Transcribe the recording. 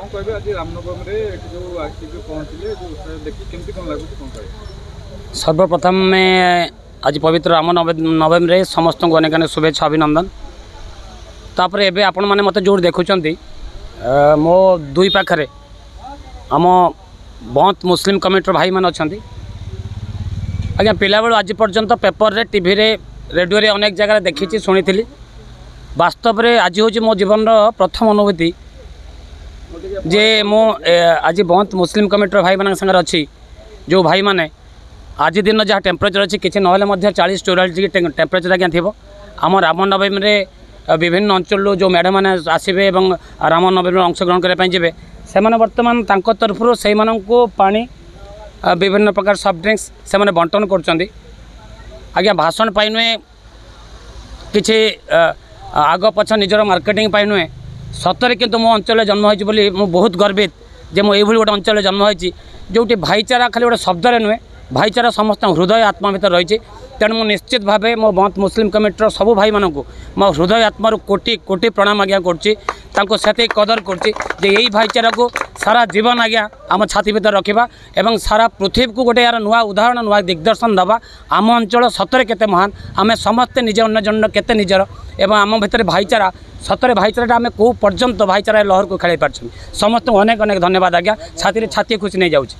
कहबे आज रामनवमी रे जो आसिक पहुँचले जो देखि केमती कोन लागुच कोन कहबे। सर्वप्रथम में आज पवित्र राम नवमी रे समस्त को अनेक अनेक शुभेच्छा अभिनंदन। तापर एबे आपण माने मते जोड़ देखुचंती मो दुई पाखरे आम बहुत मुस्लिम कम्युनिटी भाई मान अच्छा आज्ञा पिला बेलू आज पर्यंत पेपर रे टीवी रे रेडियो रे अनेक जगह देखी शुणी थी। वास्तव रे आज हूँ मो जीवन प्रथम अनुभूति जे मो आज बहुत मुस्लिम कम्युनिटी भाई मान संगे अच्छी जो भाई माने आज दिन जहाँ टेम्परेचर अच्छी किसी ना 40-44 टेम्परेचर आज्ञा थी। आम रामनवमी रे विभिन्न अंचल जो मैडम मैंने आसबे रामनवमी अंशग्रहण करने जे से बर्तमान तरफ से पानी विभिन्न प्रकार सॉफ्ट ड्रिंक्स से बंटन कर आज्ञा भाषण पाई नुहे कि आग पछ निजर मार्केटिंग पाई नुहे सतरे किंतु मो अंचल जन्म होती बहुत गर्वित जे मो गोटे अंचल जन्म होती जो भाईचारा खाली गोटे शब्द नुहे भाईचारा समस्त हृदय आत्मा भर रही। तेणु मु निश्चित भाव मो बहुत मुस्लिम कम्युनिटी सब भाई मानक मो हृदय आत्मार कोटि कोटि प्रणाम आज्ञा करते कदर करी भाईचारा को सारा जीवन आज्ञा आम छाती भर रखा एवं सारा पृथ्वी को गोटे यार नुआ उदाहरण नुआ दिग्दर्शन दबा आम अंचल सतरे केते महान आम समस्ते निज अन्य जन केते निजर एवं आम भितर भाईचारा सतरे भाईचारा आम कौ पर्यंत भाईचारा लहर को खेल पार्छ। समस्त अनेक अनेक धन्यवाद आज्ञा छाती छाती खुशी नहीं जाऊँगी।